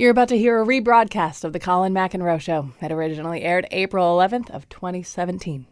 You're about to hear a rebroadcast of the Colin McEnroe Show that originally aired April 11th of 2017.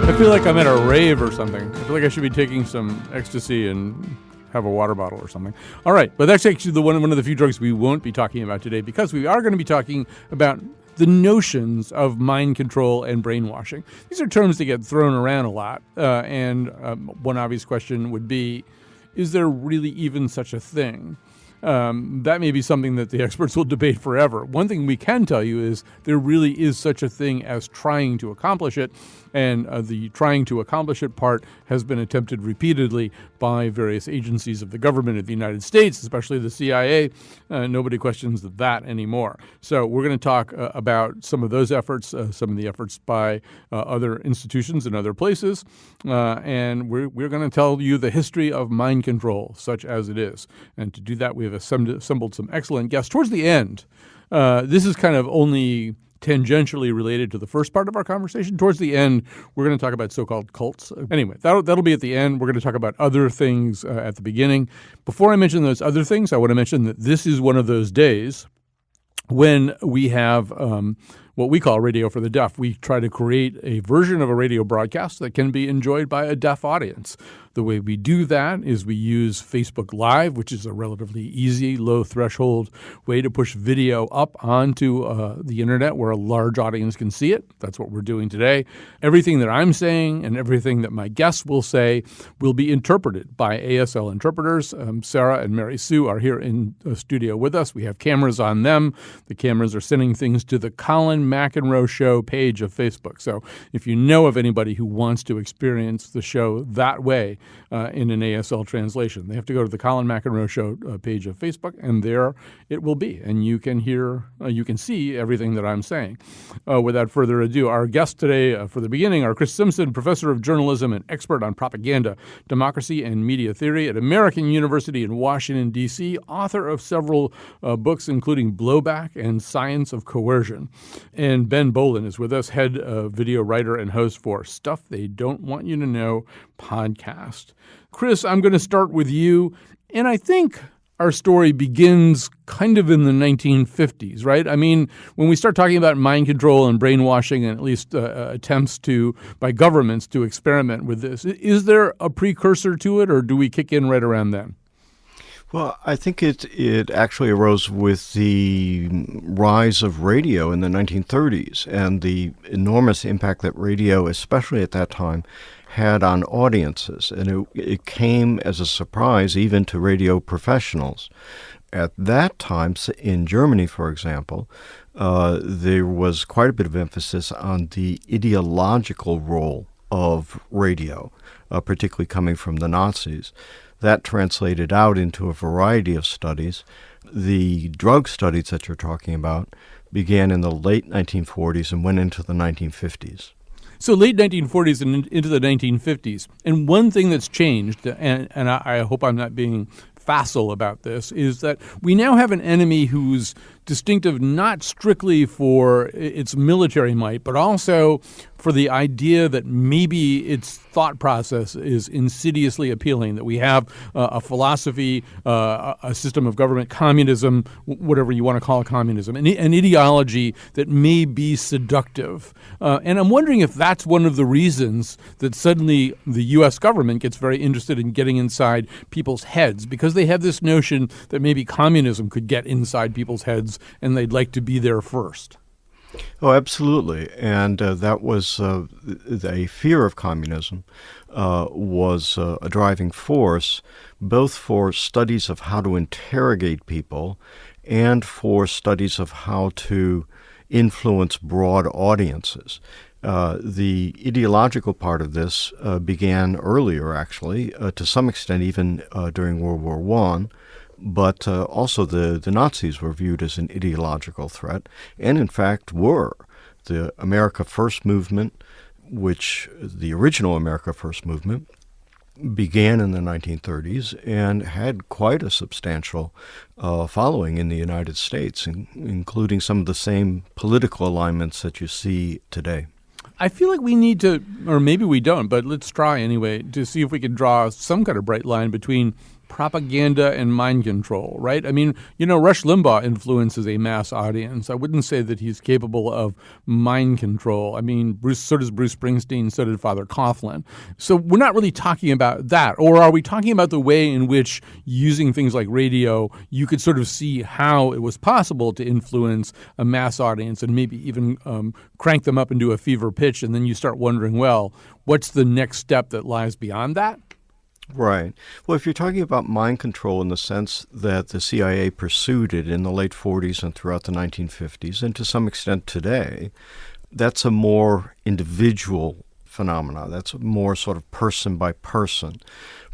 I feel like I'm at a rave or something. I feel like I should be taking some ecstasy and have a water bottle or something. All right, but that's actually one of the few drugs we won't be talking about today, because we are going to be talking about the notions of mind control and brainwashing. These are terms that get thrown around a lot, and one obvious question would be, is there really even such a thing? That may be something that the experts will debate forever. One thing we can tell you is there really is such a thing as trying to accomplish it, and the trying to accomplish it part has been attempted repeatedly by various agencies of the government of the United States, especially the CIA. Nobody questions that anymore. So we're going to talk about some of those efforts, some of the efforts by other institutions in other places, and we're going to tell you the history of mind control, such as it is. And to do that, we have assembled some excellent guests. Towards the end, this is kind of only tangentially related to the first part of our conversation. Towards the end, we're going to talk about so-called cults. Anyway, that'll be at the end. We're going to talk about other things at the beginning. Before I mention those other things, I want to mention that this is one of those days when we have what we call Radio for the Deaf. We try to create a version of a radio broadcast that can be enjoyed by a deaf audience. The way we do that is we use Facebook Live, which is a relatively easy, low-threshold way to push video up onto the internet where a large audience can see it. That's what we're doing today. Everything that I'm saying and everything that my guests will say will be interpreted by ASL interpreters. Sarah and Mary Sue are here in the studio with us. We have cameras on them. The cameras are sending things to the Colin McEnroe Show page of Facebook. So if you know of anybody who wants to experience the show that way, in an ASL translation, they have to go to the Colin McEnroe Show page of Facebook, and there it will be. And you can hear, you can see everything that I'm saying. Without further ado, our guests today for the beginning are Chris Simpson, professor of journalism and expert on propaganda, democracy, and media theory at American University in Washington, D.C., author of several books, including Blowback and Science of Coercion. And Ben Bolin is with us, head video writer and host for Stuff They Don't Want You to Know podcast. Chris, I'm going to start with you. And I think our story begins kind of in the 1950s, right? I mean, when we start talking about mind control and brainwashing, and at least attempts by governments to experiment with this, is there a precursor to it, or do we kick in right around then? Well, I think it actually arose with the rise of radio in the 1930s and the enormous impact that radio, especially at that time, had on audiences. And it came as a surprise even to radio professionals. At that time, in Germany, for example, there was quite a bit of emphasis on the ideological role of radio, particularly coming from the Nazis. That translated out into a variety of studies. The drug studies that you're talking about began in the late 1940s and went into the 1950s. So late 1940s and into the 1950s. And one thing that's changed, and I hope I'm not being facile about this, is that we now have an enemy who's distinctive not strictly for its military might, but also for the idea that maybe its thought process is insidiously appealing, that we have a philosophy, a system of government, communism, whatever you want to call it, communism, an ideology that may be seductive. And I'm wondering if that's one of the reasons that suddenly the U.S. government gets very interested in getting inside people's heads, because they have this notion that maybe communism could get inside people's heads and they'd like to be there first. Oh, absolutely. And that was a fear of communism was a driving force, both for studies of how to interrogate people and for studies of how to influence broad audiences. The ideological part of this began earlier, actually, to some extent even during World War I. But also the Nazis were viewed as an ideological threat, and in fact were. The America First movement which the original America First movement began in the 1930s and had quite a substantial following in the United States, including some of the same political alignments that you see today. I feel like we need to, or maybe we don't, but let's try anyway, to see if we can draw some kind of bright line between propaganda and mind control, right? I mean, Rush Limbaugh influences a mass audience. I wouldn't say that he's capable of mind control. I mean, so does Bruce Springsteen, so did Father Coughlin. So we're not really talking about that. Or are we talking about the way in which using things like radio, you could sort of see how it was possible to influence a mass audience and maybe even crank them up into a fever pitch, and then you start wondering, well, what's the next step that lies beyond that? Right. Well, if you're talking about mind control in the sense that the CIA pursued it in the late 40s and throughout the 1950s, and to some extent today, that's a more individual phenomena. That's more sort of person by person.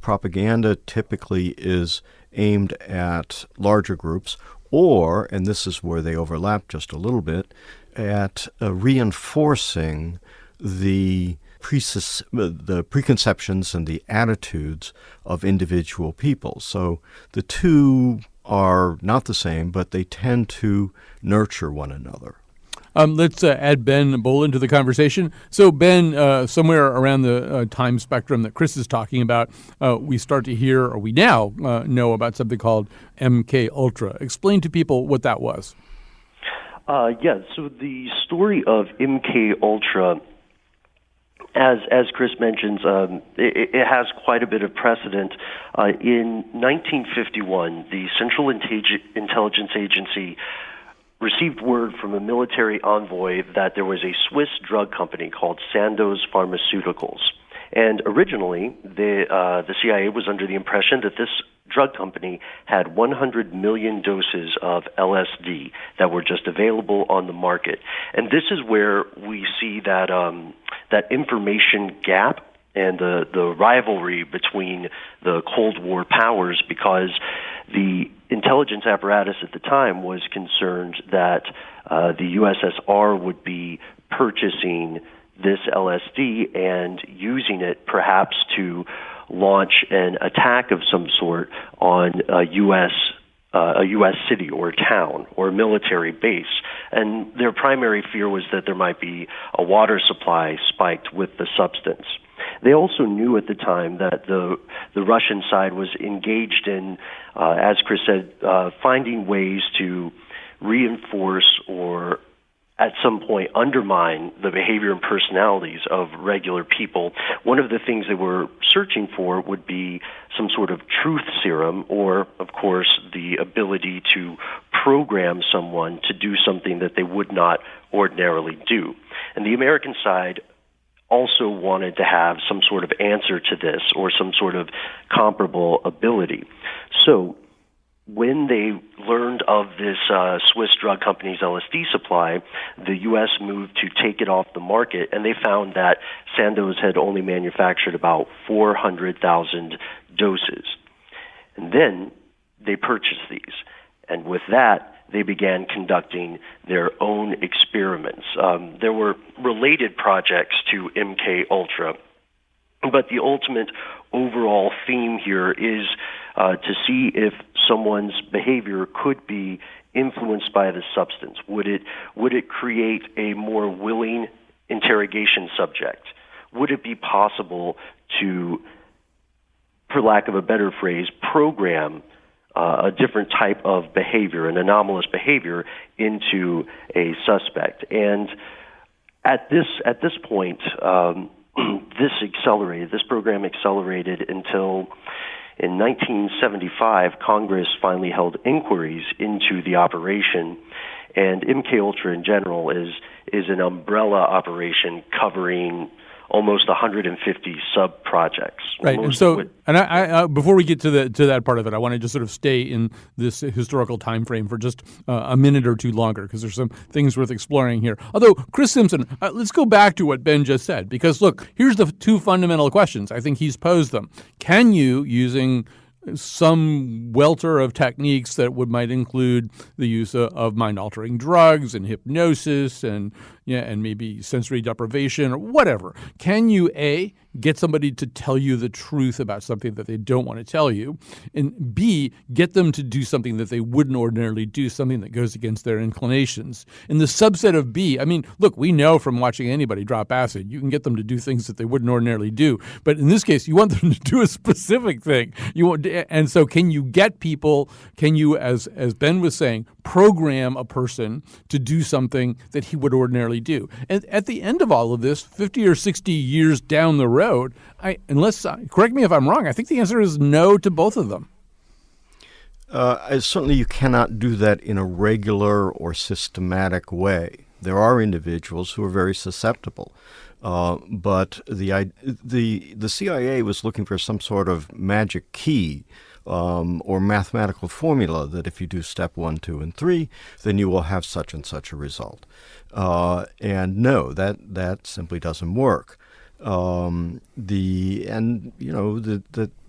Propaganda typically is aimed at larger groups or, and this is where they overlap just a little bit, at reinforcing the preconceptions and the attitudes of individual people. So the two are not the same, but they tend to nurture one another. Let's add Ben Bolin to the conversation. So, Ben, somewhere around the time spectrum that Chris is talking about, we start to hear, or we now know about something called MKUltra. Explain to people what that was. So the story of MKUltra, as Chris mentions, it has quite a bit of precedent. In 1951, the Central Intelligence Agency received word from a military envoy that there was a Swiss drug company called Sandoz Pharmaceuticals. And originally, the CIA was under the impression that this drug company had 100 million doses of LSD that were just available on the market. And this is where we see that that information gap and the rivalry between the Cold War powers, because the intelligence apparatus at the time was concerned that the USSR would be purchasing this LSD and using it perhaps to launch an attack of some sort on a U.S. city or town or military base. And their primary fear was that there might be a water supply spiked with the substance. They also knew at the time that the Russian side was engaged in, as Chris said, finding ways to reinforce or at some point undermine the behavior and personalities of regular people. One of the things they were searching for would be some sort of truth serum, or, of course, the ability to program someone to do something that they would not ordinarily do. And the American side also wanted to have some sort of answer to this or some sort of comparable ability. So when they learned of this Swiss drug company's LSD supply, the U.S. moved to take it off the market, and they found that Sandoz had only manufactured about 400,000 doses. And then they purchased these. And with that, they began conducting their own experiments. There were related projects to MKUltra, but the ultimate overall theme here is to see if someone's behavior could be influenced by the substance. Would it create a more willing interrogation subject? Would it be possible to, for lack of a better phrase, program a different type of behavior, an anomalous behavior, into a suspect? And at this point, this program accelerated until in 1975, Congress finally held inquiries into the operation, and MKUltra in general is an umbrella operation covering almost 150 sub-projects. Right, and so, I before we get to that part of it, I want to just sort of stay in this historical time frame for just a minute or two longer, because there's some things worth exploring here. Although, Chris Simpson, let's go back to what Ben just said, because look, here's the two fundamental questions. I think he's posed them. Can you, using some welter of techniques that might include the use of mind-altering drugs and hypnosis and maybe sensory deprivation or whatever. Can you, A, get somebody to tell you the truth about something that they don't want to tell you, and B, get them to do something that they wouldn't ordinarily do, something that goes against their inclinations? In the subset of B, I mean, look, we know from watching anybody drop acid, you can get them to do things that they wouldn't ordinarily do. But in this case, you want them to do a specific thing. And so can you get people, can you, as Ben was saying, program a person to do something that he would ordinarily do? And at the end of all of this, 50 or 60 years down the road, correct me if I'm wrong, I think the answer is no to both of them. Certainly you cannot do that in a regular or systematic way. There are individuals who are very susceptible. But the CIA was looking for some sort of magic key or mathematical formula that if you do step 1, 2, and 3, then you will have such and such a result. And no, that simply doesn't work. That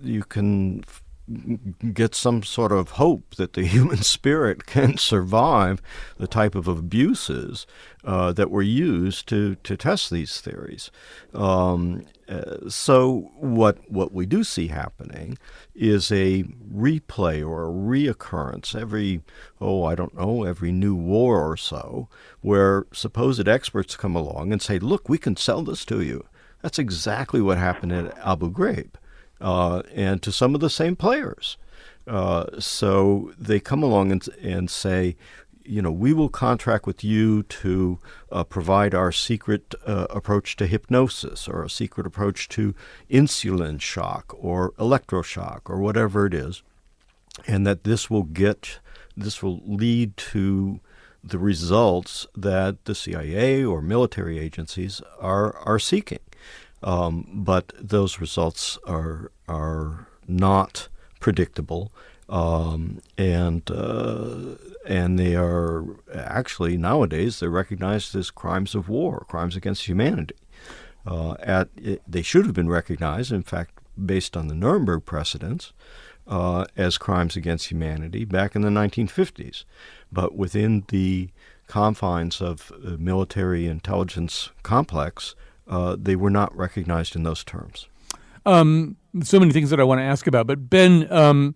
you can get some sort of hope that the human spirit can survive the type of abuses that were used to test these theories. So what we do see happening is a replay or a reoccurrence every new war or so, where supposed experts come along and say, look, we can sell this to you. That's exactly what happened at Abu Ghraib. And to some of the same players. So they come along and say, we will contract with you to provide our secret approach to hypnosis or a secret approach to insulin shock or electroshock or whatever it is, and that this will lead to the results that the CIA or military agencies are seeking. But those results are not predictable, and they are actually nowadays they're recognized as crimes of war, crimes against humanity. They should have been recognized, in fact, based on the Nuremberg precedents, as crimes against humanity back in the 1950s, but within the confines of the military intelligence complex. They were not recognized in those terms. So many things that I want to ask about. But Ben,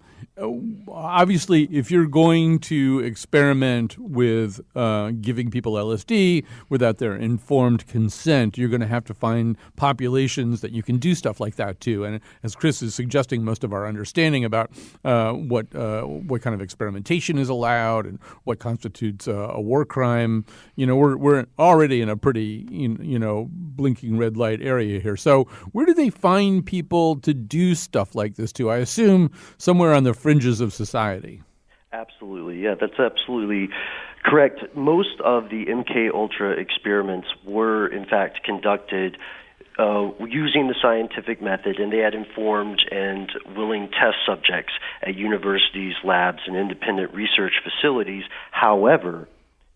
obviously, if you're going to experiment with giving people LSD without their informed consent, you're going to have to find populations that you can do stuff like that to. And as Chris is suggesting, most of our understanding about what kind of experimentation is allowed and what constitutes a war crime, we're already in a pretty blinking red light area here. So where do they find people to do stuff like this to? I assume somewhere on the fringes of society. Absolutely. Yeah, that's absolutely correct. Most of the MKUltra experiments were, in fact, conducted using the scientific method, and they had informed and willing test subjects at universities, labs, and independent research facilities. However,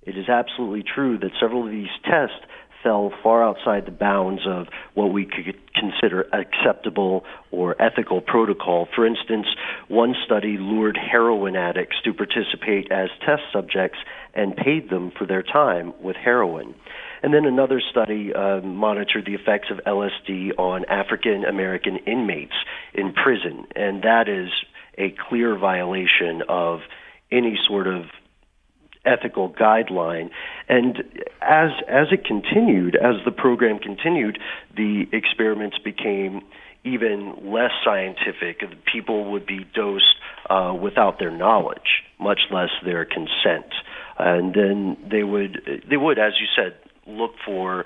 it is absolutely true that several of these tests fell far outside the bounds of what we could consider acceptable or ethical protocol. For instance, one study lured heroin addicts to participate as test subjects and paid them for their time with heroin. And then another study monitored the effects of LSD on African American inmates in prison, and that is a clear violation of any sort of ethical guideline. And as the program continued, the experiments became even less scientific. People would be dosed without their knowledge, much less their consent. And then they would, as you said, look for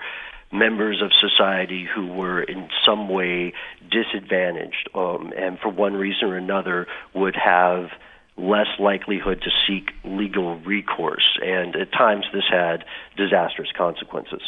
members of society who were in some way disadvantaged, and for one reason or another would have less likelihood to seek legal recourse. And at times this had disastrous consequences.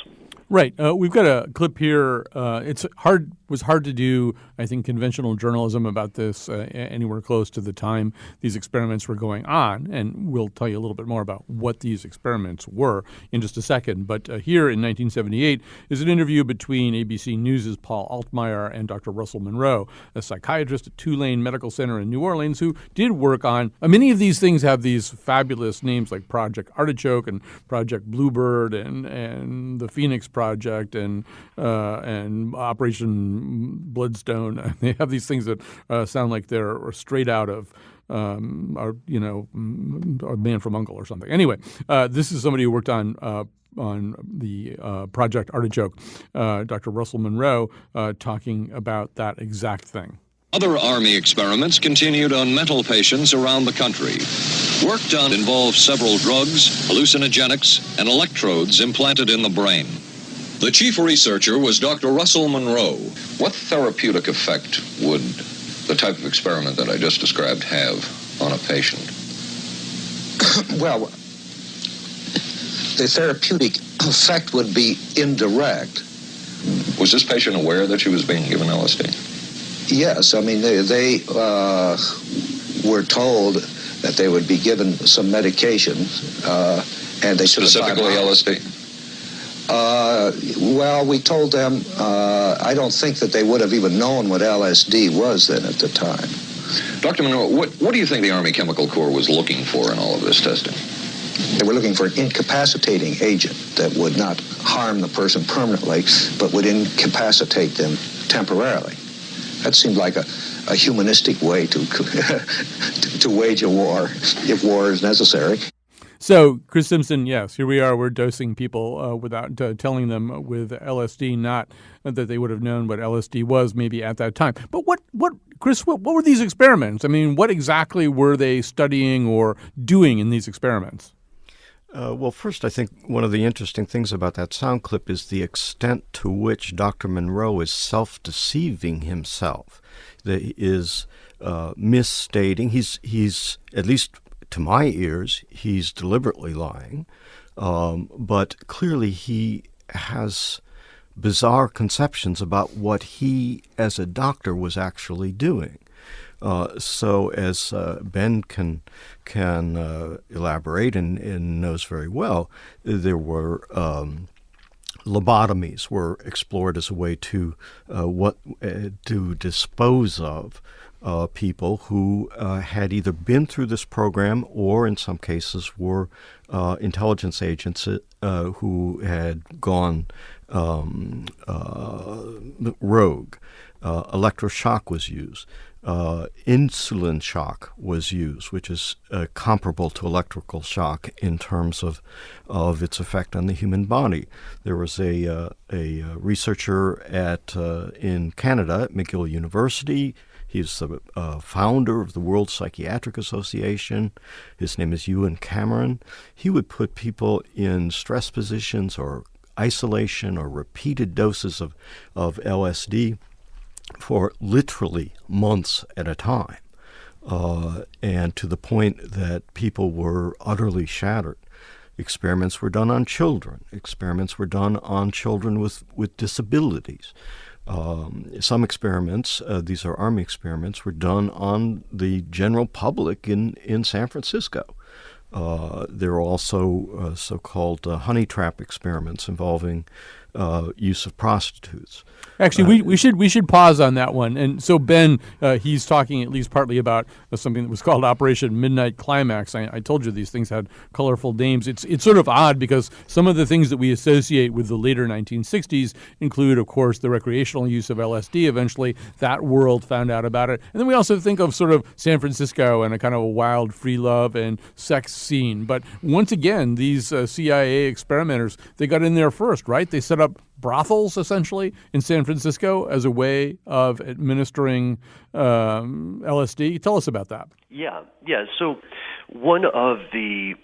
Right. We've got a clip here. It's hard was hard to do, I think, conventional journalism about this anywhere close to the time these experiments were going on. And we'll tell you a little bit more about what these experiments were in just a second. But here in 1978 is an interview between ABC News' Paul Altmaier and Dr. Russell Monroe, a psychiatrist at Tulane Medical Center in New Orleans, who did work on many of these things have these fabulous names like Project Artichoke and Project Bluebird and the Phoenix Project and Operation Bloodstone. They have these things that sound like they're straight out of A Man from U.N.C.L.E. or something. Anyway, this is somebody who worked on the Project Artichoke, Dr. Russell Monroe, talking about that exact thing. Other Army experiments continued on mental patients around the country. Work done involved several drugs, hallucinogenics, and electrodes implanted in the brain. The chief researcher was Dr. Russell Monroe. What therapeutic effect would the type of experiment that I just described have on a patient? Well, the therapeutic effect would be indirect. Was this patient aware that she was being given LSD? Yes, I mean, they were told that they would be given some medication, and they should have... Specifically LSD? Well, we told them, I don't think that they would have even known what LSD was then at the time. Dr. Monroe, what do you think the Army Chemical Corps was looking for in all of this testing? They were looking for an incapacitating agent that would not harm the person permanently, but would incapacitate them temporarily. That seemed like a humanistic way to wage a war, if war is necessary. So, Chris Simpson, yes, here we are. We're dosing people without telling them with LSD, not that they would have known what LSD was maybe at that time. But Chris, what were these experiments? I mean, what exactly were they studying or doing in these experiments? Well, first, I think one of the interesting things about that sound clip is the extent to which Dr. Monroe is self-deceiving himself. That he is misstating. He's at least to my ears, he's deliberately lying. But clearly he has bizarre conceptions about what he, as a doctor, was actually doing. So as Ben can elaborate and knows very well, there were lobotomies were explored as a way to dispose of people who had either been through this program or, in some cases, were intelligence agents who had gone rogue. Electroshock was used. Insulin shock was used, which is comparable to electrical shock in terms of its effect on the human body. There was a researcher in Canada at McGill University. He's the founder of the World Psychiatric Association. His name is Ewan Cameron. He would put people in stress positions or isolation or repeated doses of LSD for literally months at a time, and to the point that people were utterly shattered. Experiments were done on children. Experiments were done on children with disabilities. Some experiments, these are Army experiments, were done on the general public in San Francisco. There are also so-called honey trap experiments involving use of prostitutes. Actually, we should pause on that one. And so Ben, he's talking at least partly about something that was called Operation Midnight Climax. I told you these things had colorful names. It's sort of odd because some of the things that we associate with the later 1960s include, of course, the recreational use of LSD. Eventually, that world found out about it. And then we also think of sort of San Francisco and a kind of a wild free love and sex scene. But once again, these CIA experimenters, they got in there first, right? They set up brothels, essentially, in San Francisco as a way of administering LSD. Tell us about that. Yeah. So one of the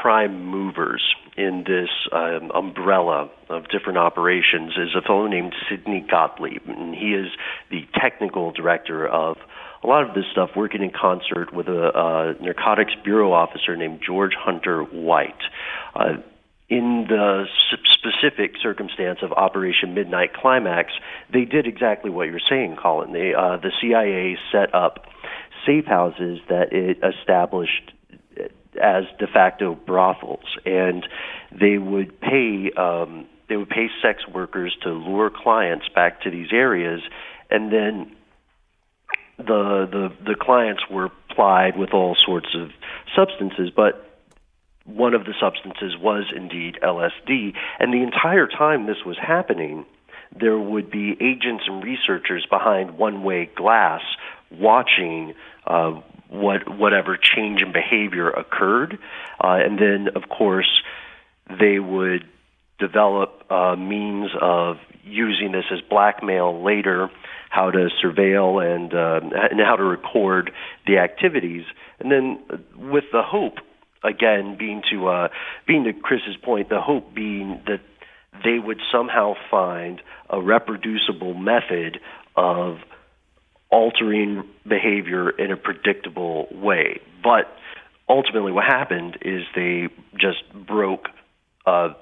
prime movers in this umbrella of different operations is a fellow named Sidney Gottlieb, and he is the technical director of a lot of this stuff, working in concert with a narcotics bureau officer named George Hunter White. in the specific circumstance of Operation Midnight Climax, they did exactly what you're saying, Colin. The CIA set up safe houses that it established as de facto brothels, and they would pay sex workers to lure clients back to these areas, and then the clients were plied with all sorts of substances, but one of the substances was indeed LSD. And the entire time this was happening, there would be agents and researchers behind one-way glass watching whatever change in behavior occurred. And then, of course, they would develop means of using this as blackmail later, how to surveil and how to record the activities. And then with the hope, again, being to Chris's point, the hope being that they would somehow find a reproducible method of altering behavior in a predictable way. But ultimately what happened is they just broke a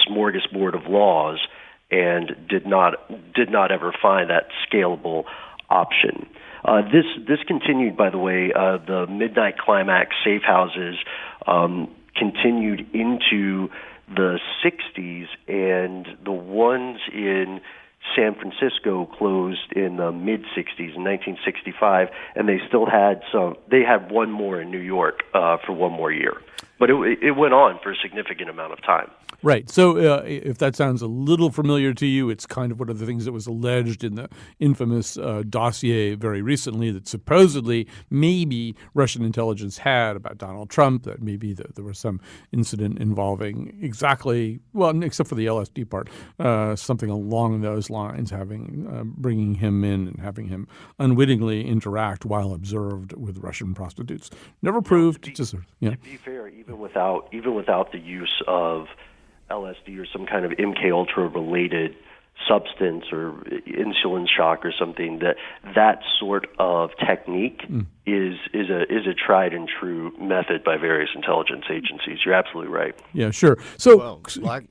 smorgasbord of laws and did not ever find that scalable option. This continued, by the way. The Midnight Climax safe houses continued into the 60s, and the ones in San Francisco closed in the mid-60s, in 1965, and they still had some. They had one more in New York for one more year. But it went on for a significant amount of time. Right. So if that sounds a little familiar to you, it's kind of one of the things that was alleged in the infamous dossier very recently that supposedly maybe Russian intelligence had about Donald Trump, that maybe there was some incident involving exactly, well, except for the LSD part, something along those lines, bringing him in and having him unwittingly interact while observed with Russian prostitutes. Never proved. To be fair, even without the use of LSD or some kind of MKUltra related substance or insulin shock or something, that sort of technique is a tried and true method by various intelligence agencies. You're absolutely right. Yeah, sure. So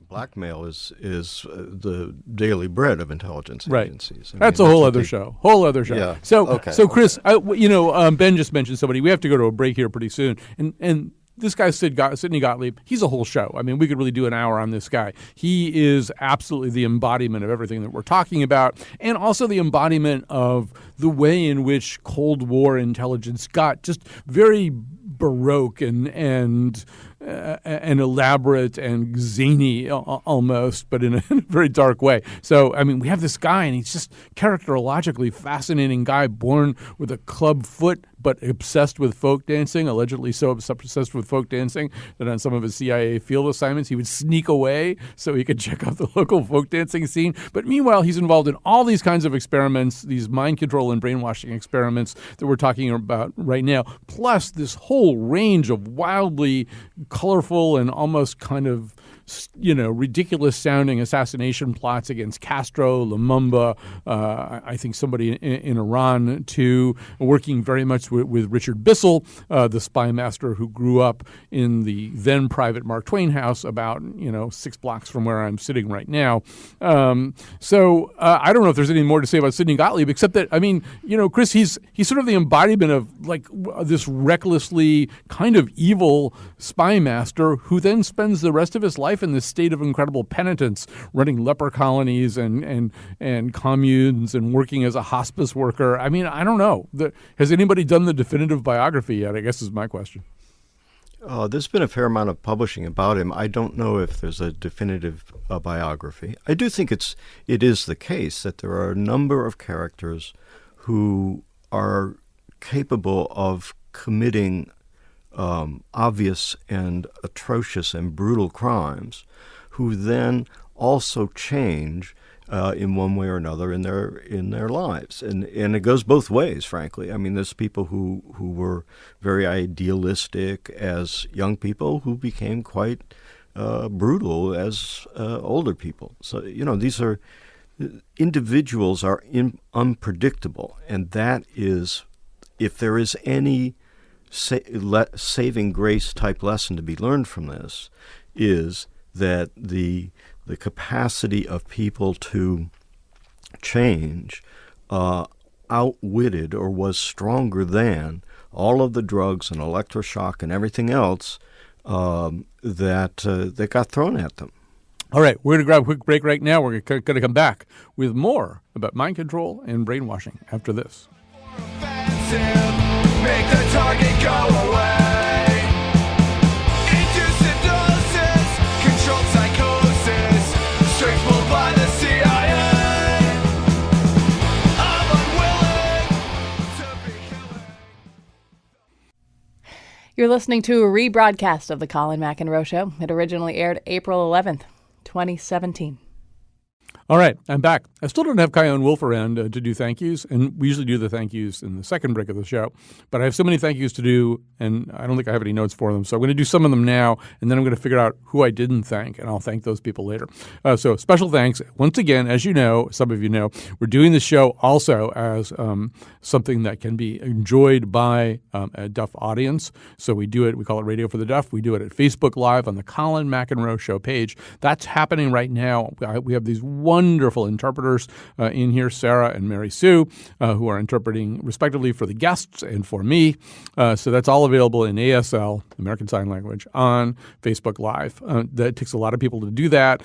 blackmail is the daily bread of intelligence agencies. That's a whole other show. Yeah. So Chris, Ben just mentioned somebody. We have to go to a break here pretty soon, and this guy, Sidney Gottlieb, he's a whole show. I mean, we could really do an hour on this guy. He is absolutely the embodiment of everything that we're talking about, and also the embodiment of the way in which Cold War intelligence got just very baroque and elaborate and zany almost, but in a very dark way. So, I mean, we have this guy, and he's just characterologically fascinating guy, born with a club foot, but obsessed with folk dancing, allegedly so obsessed with folk dancing that on some of his CIA field assignments, he would sneak away so he could check out the local folk dancing scene. But meanwhile, he's involved in all these kinds of experiments, these mind control and brainwashing experiments that we're talking about right now, plus this whole range of wildly colorful and almost kind of ridiculous-sounding assassination plots against Castro, Lumumba, I think somebody in Iran, too, working very much with Richard Bissell, the spy master who grew up in the then-private Mark Twain house about, 6 blocks from where I'm sitting right now. So I don't know if there's any more to say about Sidney Gottlieb, except that, Chris, he's sort of the embodiment of, like, this recklessly kind of evil spy master who then spends the rest of his life in this state of incredible penitence, running leper colonies and communes and working as a hospice worker. I mean, I don't know. Has anybody done the definitive biography yet, I guess is my question. There's been a fair amount of publishing about him. I don't know if there's a definitive biography. I do think it is the case that there are a number of characters who are capable of committing obvious and atrocious and brutal crimes, who then also change in one way or another in their lives, and it goes both ways. Frankly, I mean, there's people who were very idealistic as young people who became quite brutal as older people. So these are individuals are unpredictable, and that is, if there is any saving grace type lesson to be learned from this, is that the capacity of people to change outwitted or was stronger than all of the drugs and electroshock and everything else that got thrown at them. All right, we're going to grab a quick break right now. We're going to come back with more about mind control and brainwashing after this. Make the target go away. Induced hypnosis, controlled psychosis, strings pulled by the CIA. I'm unwilling to be killing. You're listening to a rebroadcast of the Colin McEnroe Show. It originally aired April 11th, 2017. All right, I'm back. I still don't have Kyone Wolf around to do thank yous, and we usually do the thank yous in the second break of the show. But I have so many thank yous to do, and I don't think I have any notes for them. So I'm going to do some of them now, and then I'm going to figure out who I didn't thank, and I'll thank those people later. So special thanks. Once again, as you know, some of you know, we're doing the show also as something that can be enjoyed by a deaf audience. So we do it, we call it Radio for the Deaf. We do it at Facebook Live on the Colin McEnroe Show page. That's happening right now. We have these wonderful interpreters in here, Sarah and Mary Sue, who are interpreting respectively for the guests and for me. So that's all available in ASL, American Sign Language, on Facebook Live. That takes a lot of people to do that.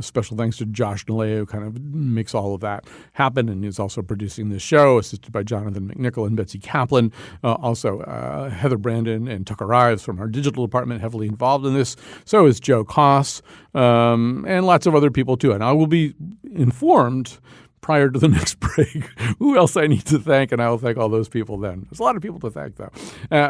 Special thanks to Josh Nalea, who kind of makes all of that happen and is also producing this show, assisted by Jonathan McNichol and Betsy Kaplan. Also, Heather Brandon and Tucker Ives from our digital department heavily involved in this. So is Joe Koss, and lots of other people too. And I will be informed prior to the next break who else I need to thank, and I will thank all those people then. There's a lot of people to thank, though.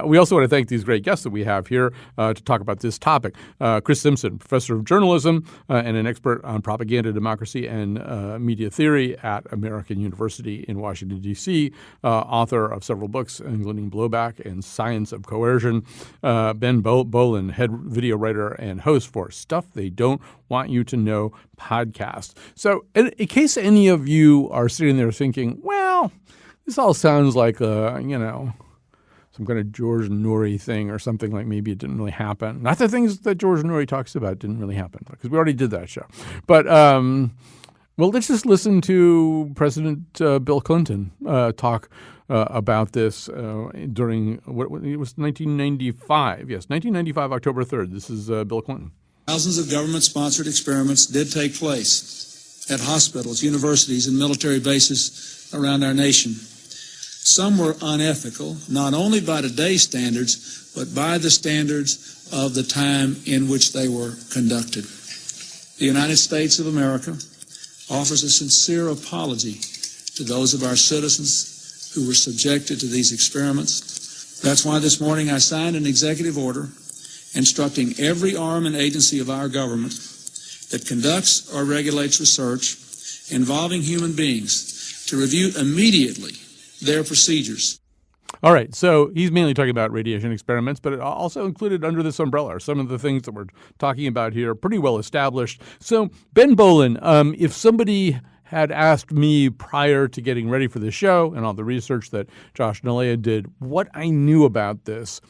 We also want to thank these great guests that we have here to talk about this topic. Chris Simpson, professor of journalism and an expert on propaganda, democracy, and media theory at American University in Washington, D.C., author of several books, including Blowback and Science of Coercion. Ben Bolin, head video writer and host for Stuff They Don't Want You to Know podcast. So in case any of you are sitting there thinking, well, this all sounds like some kind of George Noory thing or something, like maybe it didn't really happen. Not the things that George Noory talks about didn't really happen, because we already did that show. But well, let's just listen to President Bill Clinton talk about this during what it was 1995. Yes, 1995, October 3rd. This is Bill Clinton. Thousands of government-sponsored experiments did take place at hospitals, universities, and military bases around our nation. Some were unethical, not only by today's standards, but by the standards of the time in which they were conducted. The United States of America offers a sincere apology to those of our citizens who were subjected to these experiments. That's why this morning I signed an executive order instructing every arm and agency of our government that conducts or regulates research involving human beings to review immediately their procedures. All right, so he's mainly talking about radiation experiments, but it also included under this umbrella are some of the things that we're talking about here, pretty well established. So Ben Bolin, if somebody had asked me prior to getting ready for the show and all the research that Josh Nalea did, what I knew about this,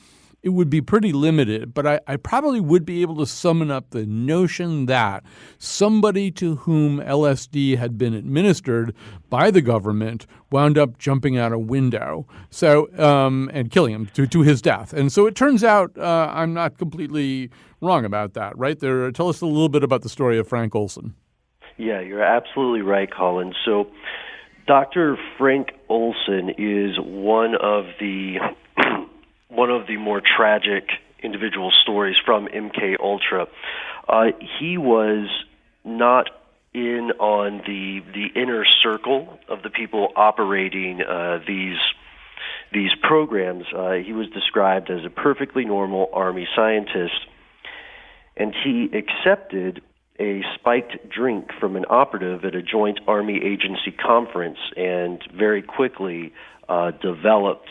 it would be pretty limited, but I probably would be able to summon up the notion that somebody to whom LSD had been administered by the government wound up jumping out a window, so and killing him to his death. And so it turns out I'm not completely wrong about that, right? Tell us a little bit about the story of Frank Olson. Yeah, you're absolutely right, Colin. So Dr. Frank Olson is one of the more tragic individual stories from MKULTRA. He was not in on the inner circle of the people operating these programs. He was described as a perfectly normal Army scientist, and he accepted a spiked drink from an operative at a joint Army agency conference and very quickly developed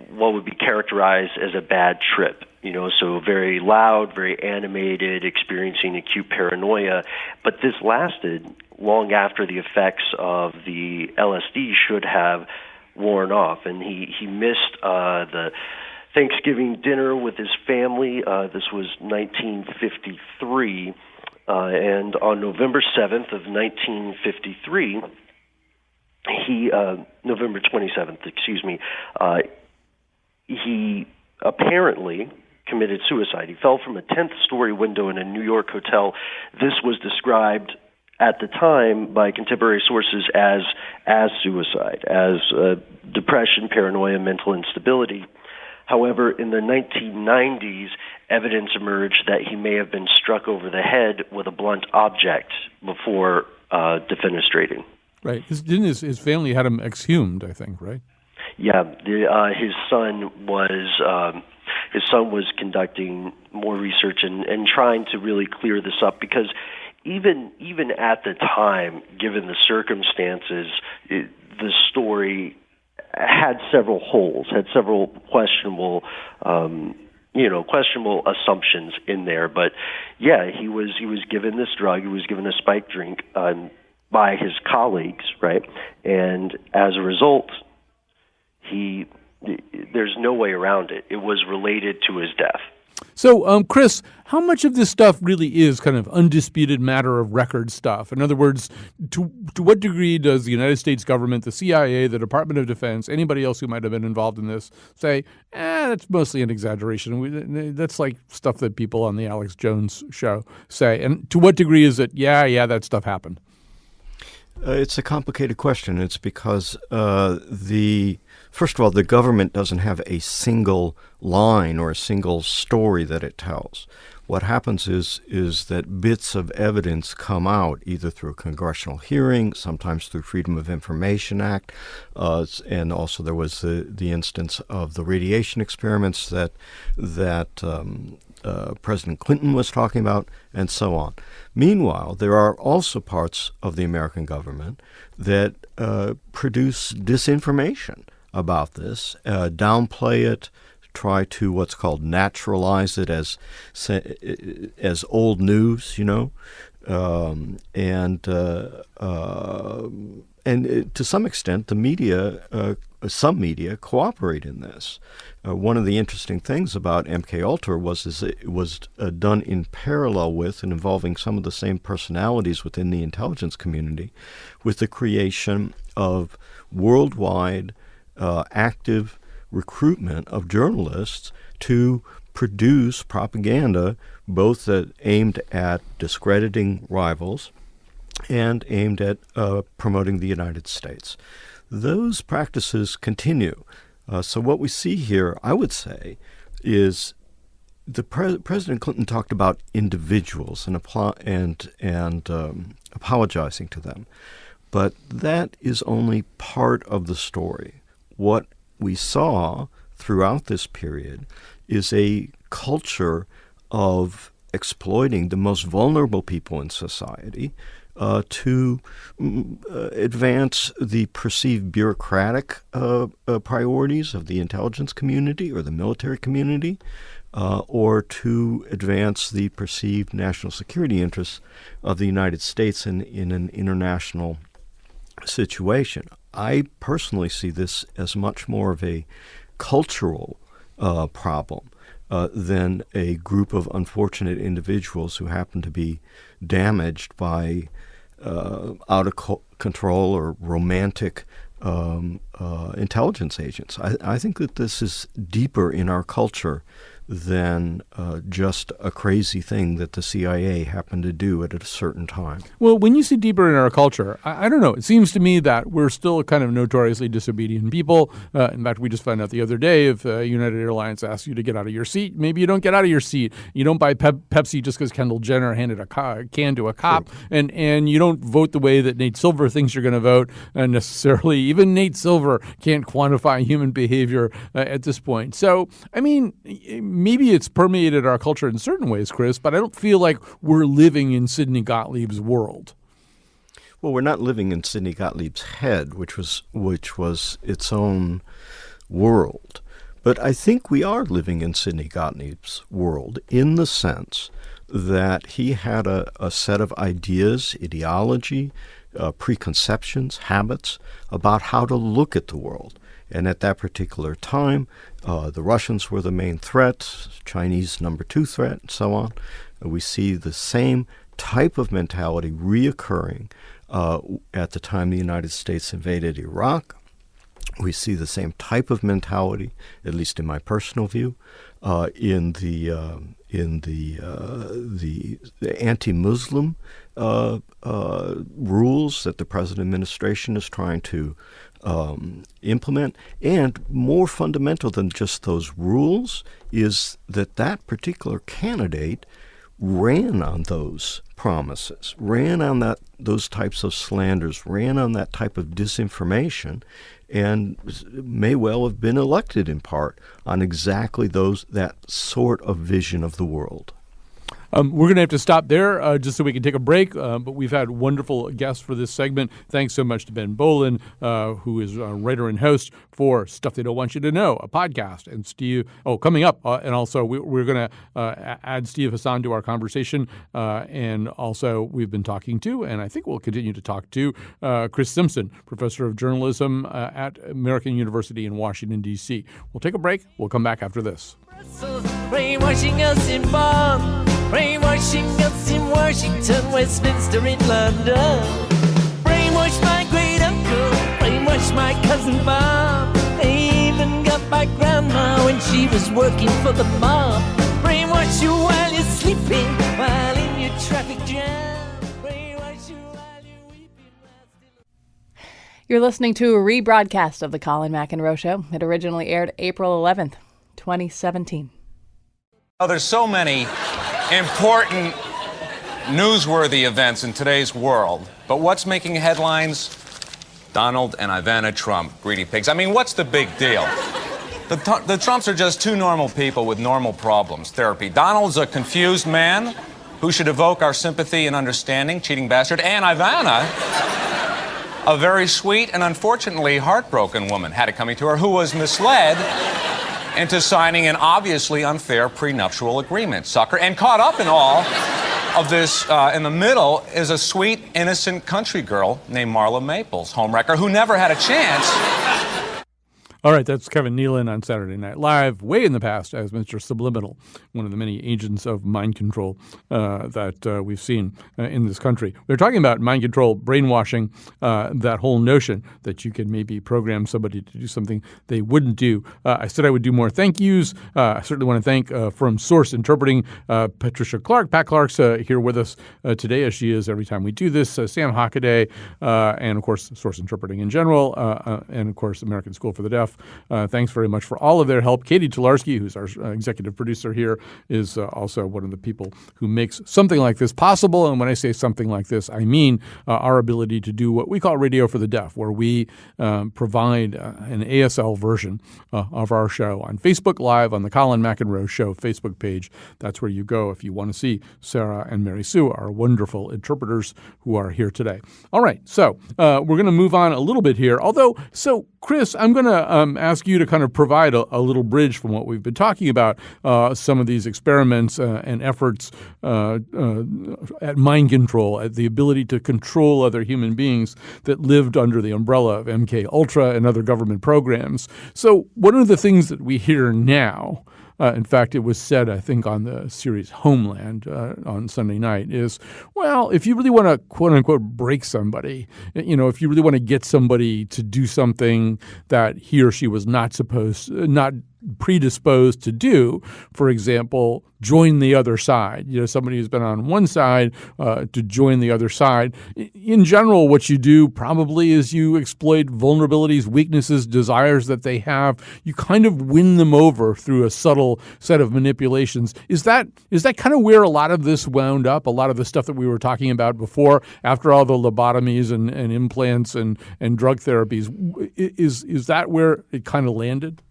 what would be characterized as a bad trip, so very loud, very animated, experiencing acute paranoia. But this lasted long after the effects of the LSD should have worn off, and he missed the Thanksgiving dinner with his family. This was 1953. And on November 7th of 1953, November 27th, excuse me, he apparently committed suicide. He fell from a 10th-story window in a New York hotel. This was described at the time by contemporary sources as suicide, as depression, paranoia, mental instability. However, in the 1990s, evidence emerged that he may have been struck over the head with a blunt object before defenestrating. Right. His family had him exhumed, I think, right? Yeah. His son was conducting more research and trying to really clear this up, because even at the time, given the circumstances, the story had several holes, had several questionable assumptions in there. But yeah, he was given this drug. He was given a spike drink by his colleagues, right? And as a result, there's no way around it. It was related to his death. So, Chris, how much of this stuff really is kind of undisputed matter of record stuff? In other words, to what degree does the United States government, the CIA, the Department of Defense, anybody else who might have been involved in this say, that's mostly an exaggeration. That's like stuff that people on the Alex Jones show say. And to what degree is it, that stuff happened? It's a complicated question. It's because first of all, the government doesn't have a single line or a single story that it tells. What happens is that bits of evidence come out either through a congressional hearing, sometimes through Freedom of Information Act, and also there was the instance of the radiation experiments that President Clinton was talking about, and so on. Meanwhile, there are also parts of the American government that produce disinformation about this, downplay it, try to what's called naturalize it as old news, and to some extent, the media, some media, cooperate in this. One of the interesting things about MKUltra was it was done in parallel with and involving some of the same personalities within the intelligence community, with the creation of worldwide active recruitment of journalists to produce propaganda, both that aimed at discrediting rivals and aimed at promoting the United States. Those practices continue. So what we see here, I would say, is President Clinton talked about individuals and apologizing to them, but that is only part of the story. What we saw throughout this period is a culture of exploiting the most vulnerable people in society to advance the perceived bureaucratic priorities of the intelligence community or the military community, or to advance the perceived national security interests of the United States in an international situation. I personally see this as much more of a cultural problem than a group of unfortunate individuals who happen to be damaged by out of control or romantic intelligence agents. I think that this is deeper in our culture than just a crazy thing that the CIA happened to do at a certain time. Well, when you see deeper in our culture, I don't know. It seems to me that we're still kind of notoriously disobedient people. In fact, we just found out the other day if United Airlines asks you to get out of your seat, maybe you don't get out of your seat. You don't buy Pepsi just because Kendall Jenner handed a can to a cop. Sure. And you don't vote the way that Nate Silver thinks you're going to vote necessarily. Even Nate Silver can't quantify human behavior at this point. So, I mean, maybe it's permeated our culture in certain ways, Chris, but I don't feel like we're living in Sidney Gottlieb's world. Well, we're not living in Sidney Gottlieb's head, which was its own world. But I think we are living in Sidney Gottlieb's world in the sense that he had a set of ideas, ideology, preconceptions, habits about how to look at the world. And at that particular time, the Russians were the main threat, Chinese number 2 threat, and so on. We see the same type of mentality reoccurring at the time the United States invaded Iraq. We see the same type of mentality, at least in my personal view, in the anti-Muslim rules that the present administration is trying to implement. And more fundamental than just those rules is that particular candidate ran on those promises, ran on those types of slanders, ran on that type of disinformation, and may well have been elected in part on exactly that sort of vision of the world. We're going to have to stop there just so we can take a break, but we've had wonderful guests for this segment. Thanks so much to Ben Bolin, who is a writer and host for Stuff They Don't Want You to Know, a podcast. And Steve, coming up, and also we're going to add Steve Hassan to our conversation. And also we've been talking to, and I think we'll continue to talk to, Chris Simpson, professor of journalism at American University in Washington, D.C. We'll take a break. We'll come back after this. Brainwashing us in Bonn, brainwashing us in Washington, Westminster, in London. Brainwash my great uncle, brainwash my cousin Bob. They even got my grandma when she was working for the mob. Brainwash you while you're sleeping, while in your traffic jam. Brainwash you while you're weeping. You're listening to a rebroadcast of the Colin McEnroe Show. It originally aired April 11th, 2017. Oh, there's so many important, newsworthy events in today's world. But what's making headlines? Donald and Ivana Trump, greedy pigs. I mean, what's the big deal? The Trumps are just two normal people with normal problems. Therapy. Donald's a confused man who should evoke our sympathy and understanding, cheating bastard. And Ivana, a very sweet and unfortunately heartbroken woman, had it coming to her, who was misled into signing an obviously unfair prenuptial agreement, sucker. And caught up in all of this in the middle is a sweet, innocent country girl named Marla Maples, homewrecker, who never had a chance. All right, that's Kevin Nealon on Saturday Night Live, way in the past as Mr. Subliminal, one of the many agents of mind control that we've seen in this country. We're talking about mind control, brainwashing, that whole notion that you can maybe program somebody to do something they wouldn't do. I said I would do more thank yous. I certainly want to thank from Source Interpreting, Patricia Clark. Pat Clark's here with us today, as she is every time we do this. Sam Hockaday, and of course, Source Interpreting in general, and of course, American School for the Deaf. Thanks very much for all of their help. Katie Tularski, who's our executive producer here, is also one of the people who makes something like this possible. And when I say something like this, I mean our ability to do what we call Radio for the Deaf, where we provide an ASL version of our show on Facebook Live on the Colin McEnroe Show Facebook page. That's where you go if you want to see Sarah and Mary Sue, our wonderful interpreters who are here today. All right, so we're going to move on a little bit here. Chris, I'm going to ask you to kind of provide a little bridge from what we've been talking about, some of these experiments and efforts at mind control, at the ability to control other human beings that lived under the umbrella of MKULTRA and other government programs. So one of the things that we hear now, in fact, it was said, I think, on the series Homeland on Sunday night, is, well, if you really want to, quote unquote, break somebody, if you really want to get somebody to do something that he or she was not predisposed to do, for example, join the other side. Somebody who's been on one side to join the other side. In general, what you do probably is you exploit vulnerabilities, weaknesses, desires that they have. You kind of win them over through a subtle set of manipulations. Is that kind of where a lot of this wound up? A lot of the stuff that we were talking about before, after all the lobotomies and implants and drug therapies, is that where it kind of landed?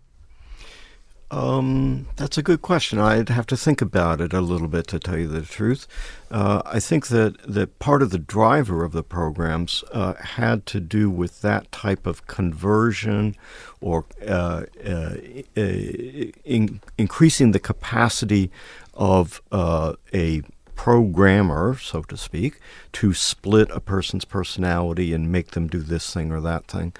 That's a good question. I'd have to think about it a little bit, to tell you the truth. I think that part of the driver of the programs had to do with that type of conversion or increasing the capacity of a programmer, so to speak, to split a person's personality and make them do this thing or that thing.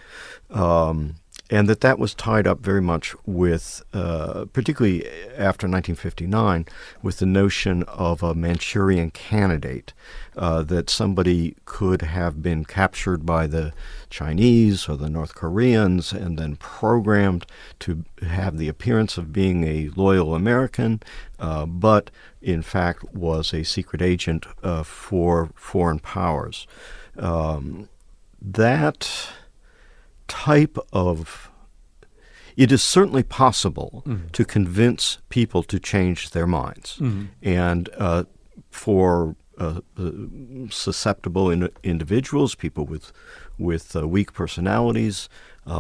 and that was tied up very much with, particularly after 1959, with the notion of a Manchurian candidate, that somebody could have been captured by the Chinese or the North Koreans and then programmed to have the appearance of being a loyal American, but in fact was a secret agent for foreign powers. That type of, it is certainly possible to convince people to change their minds. And for susceptible individuals, people with weak personalities,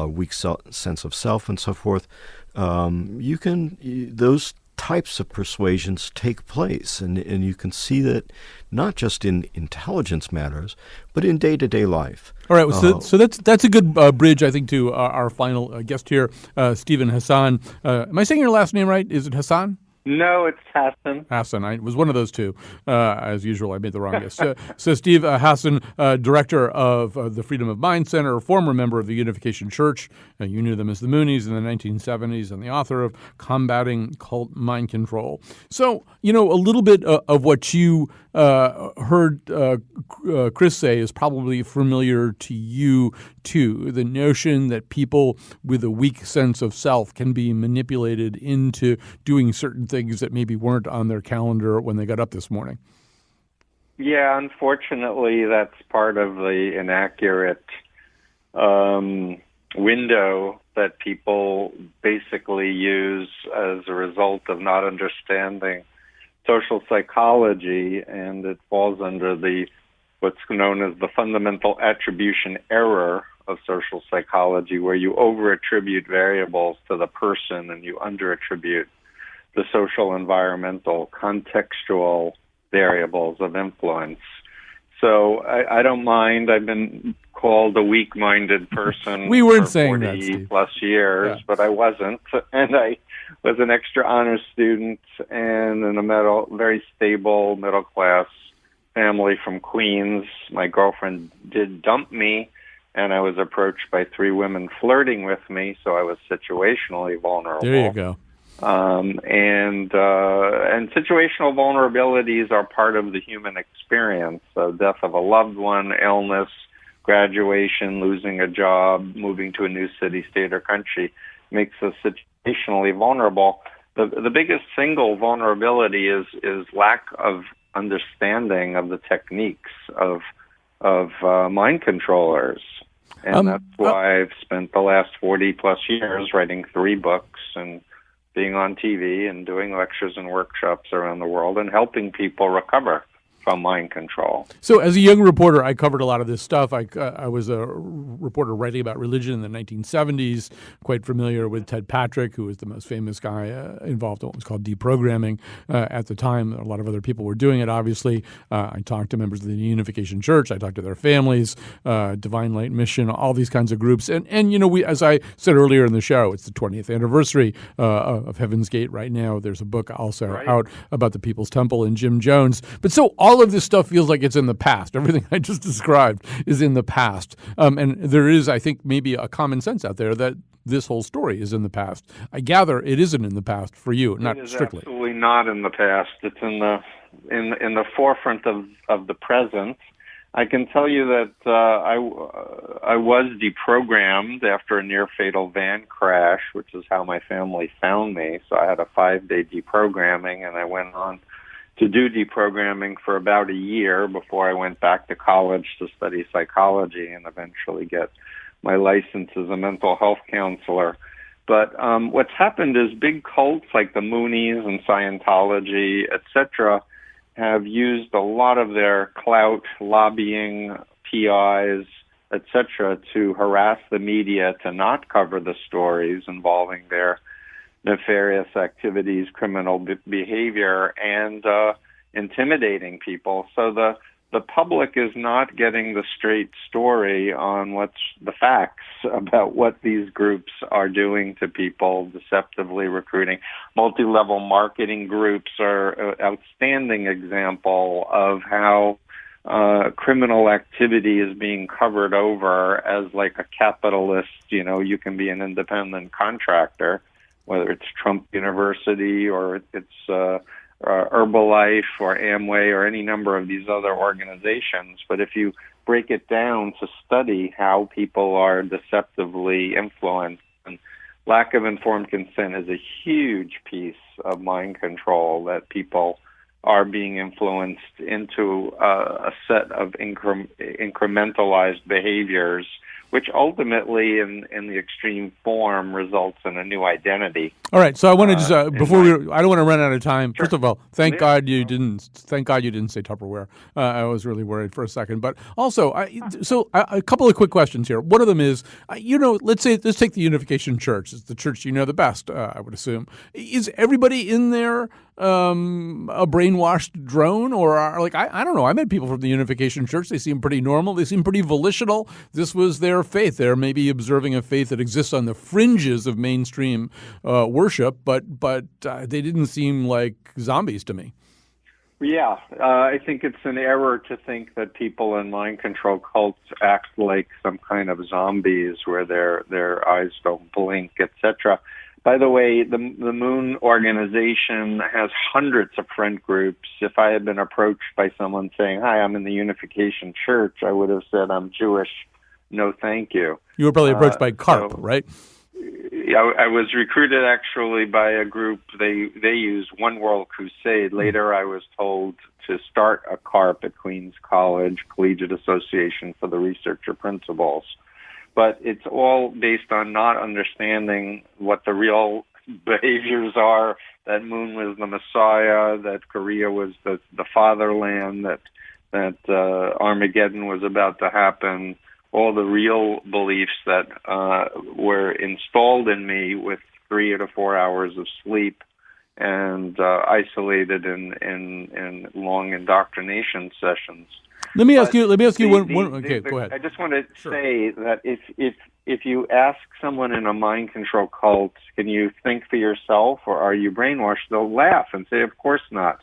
weak sense of self, and so forth, those types of persuasions take place, and you can see that not just in intelligence matters, but in day-to-day life. All right, so that's a good bridge, I think, to our final guest here, Stephen Hassan. Am I saying your last name right? Is it Hassan? No, it's Hassan. Hassan. I was one of those two. As usual, I made the wrong guess. So Steve Hassan, director of the Freedom of Mind Center, a former member of the Unification Church. You knew them as the Moonies in the 1970s, and the author of Combating Cult Mind Control. So, a little bit of what you heard Chris say is probably familiar to you, too. The notion that people with a weak sense of self can be manipulated into doing certain things that maybe weren't on their calendar when they got up this morning. Yeah, unfortunately, that's part of the inaccurate window that people basically use as a result of not understanding social psychology, and it falls under what's known as the fundamental attribution error of social psychology, where you over-attribute variables to the person and you under-attribute the social, environmental, contextual variables of influence. So I don't mind. I've been called a weak-minded person we weren't for saying 40 that, Steve. plus years, but I wasn't. And I was an extra honors student and in a very stable middle-class family from Queens. My girlfriend did dump me, and I was approached by 3 women flirting with me, so I was situationally vulnerable. There you go. And situational vulnerabilities are part of the human experience. So death of a loved one, illness, graduation, losing a job, moving to a new city, state, or country makes us situationally vulnerable. The biggest single vulnerability is lack of understanding of the techniques of mind controllers. And that's why I've spent the last 40 plus years writing 3 books and being on TV and doing lectures and workshops around the world and helping people recover from mind control. So as a young reporter, I covered a lot of this stuff. I was a reporter writing about religion in the 1970s, quite familiar with Ted Patrick, who was the most famous guy involved in what was called deprogramming at the time. A lot of other people were doing it, obviously. I talked to members of the Unification Church. I talked to their families, Divine Light Mission, all these kinds of groups. And we, as I said earlier in the show, it's the 20th anniversary of Heaven's Gate right now. There's a book also out about the People's Temple and Jim Jones. But so all of this stuff feels like it's in the past. Everything I just described is in the past. And there is, I think, maybe a common sense out there that this whole story is in the past. I gather it isn't in the past for you, not strictly. It is absolutely not in the past. It's in the forefront of the present. I can tell you that I was deprogrammed after a near-fatal van crash, which is how my family found me. So I had a 5-day deprogramming, and I went on to do deprogramming for about a year before I went back to college to study psychology and eventually get my license as a mental health counselor. But what's happened is big cults like the Moonies and Scientology, etc., have used a lot of their clout, lobbying, PIs, etc., to harass the media to not cover the stories involving their nefarious activities, criminal behavior, and intimidating people. So the public is not getting the straight story on what's the facts about what these groups are doing to people, deceptively recruiting. Multi-level marketing groups are an outstanding example of how criminal activity is being covered over as like a capitalist, you can be an independent contractor, whether it's Trump University or it's Herbalife or Amway or any number of these other organizations. But if you break it down to study how people are deceptively influenced, and lack of informed consent is a huge piece of mind control, that people are being influenced into a set of incrementalized behaviors, which ultimately, in the extreme form, results in a new identity. All right, so I want to just I don't want to run out of time. Sure. First of all, thank God you didn't say Tupperware. I was really worried for a second, but also, a couple of quick questions here. One of them is, let's take the Unification Church. It's the church you know the best, I would assume. Is everybody in there a brainwashed drone, or I don't know. I met people from the Unification Church. They seem pretty normal. They seem pretty volitional. This was their faith. They're maybe observing a faith that exists on the fringes of mainstream worship, but they didn't seem like zombies to me. Yeah, I think it's an error to think that people in mind control cults act like some kind of zombies, where their eyes don't blink, etc. By the way, the Moon organization has hundreds of friend groups. If I had been approached by someone saying, "Hi, I'm in the Unification Church," I would have said, "I'm Jewish. No, thank you." You were probably approached by CARP, right? Yeah, I was recruited actually by a group. They use One World Crusade. Later, I was told to start a CARP at Queens College, Collegiate Association for the Researcher Principles. But it's all based on not understanding what the real behaviors are, that Moon was the Messiah, that Korea was the fatherland, that Armageddon was about to happen, all the real beliefs that were installed in me with 3 to 4 hours of sleep and isolated in long indoctrination sessions. Let me ask you one. Okay, go ahead. I just want to say that if you ask someone in a mind control cult, can you think for yourself or are you brainwashed? They'll laugh and say, of course not.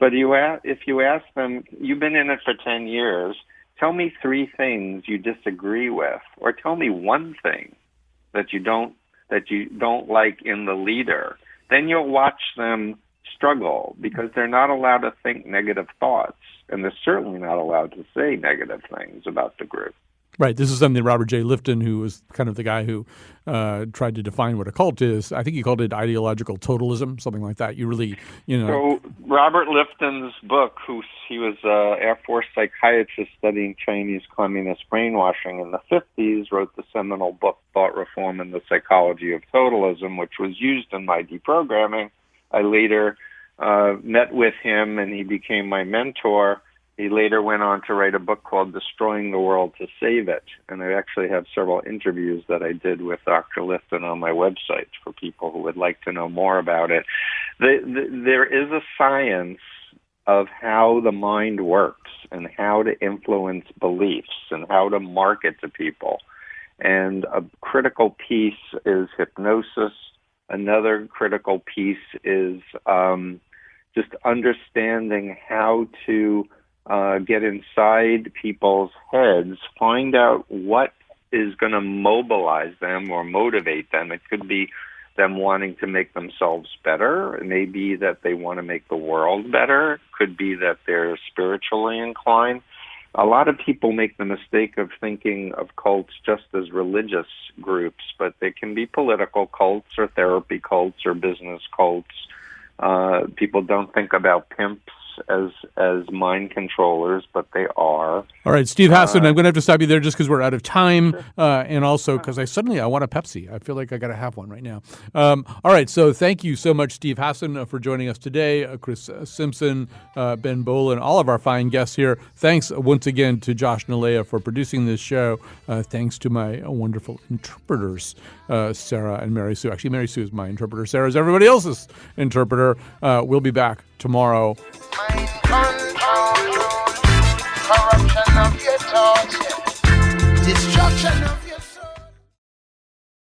But if you ask them, you've been in it for 10 years, tell me 3 things you disagree with, or tell me one thing that you don't like in the leader. Then you'll watch them struggle, because they're not allowed to think negative thoughts, and they're certainly not allowed to say negative things about the group. Right. This is something that Robert J. Lifton, who was kind of the guy who tried to define what a cult is, I think he called it ideological totalism, something like that. You really, So Robert Lifton's book, he was an Air Force psychiatrist studying Chinese communist brainwashing in the 50s, wrote the seminal book, Thought Reform and the Psychology of Totalism, which was used in my deprogramming. I later met with him, and he became my mentor. He later went on to write a book called Destroying the World to Save It, and I actually have several interviews that I did with Dr. Lifton on my website for people who would like to know more about it. There is a science of how the mind works and how to influence beliefs and how to market to people. And a critical piece is hypnosis. Another critical piece is just understanding how to get inside people's heads, find out what is going to mobilize them or motivate them. It could be them wanting to make themselves better. It may be that they want to make the world better. It could be that they're spiritually inclined. A lot of people make the mistake of thinking of cults just as religious groups, but they can be political cults or therapy cults or business cults. People don't think about pimps as mind controllers, but they are. All right, Steve Hassan, I'm going to have to stop you there just because we're out of time, and also because I want a Pepsi. I feel like I got to have one right now. All right, so thank you so much, Steve Hassan, for joining us today. Chris Simpson, Ben Bolin, all of our fine guests here. Thanks once again to Josh Nalea for producing this show. Thanks to my wonderful interpreters, Sarah and Mary Sue. Actually, Mary Sue is my interpreter. Sarah is everybody else's interpreter. We'll be back tomorrow. Mind control, corruption of your thoughts, destruction of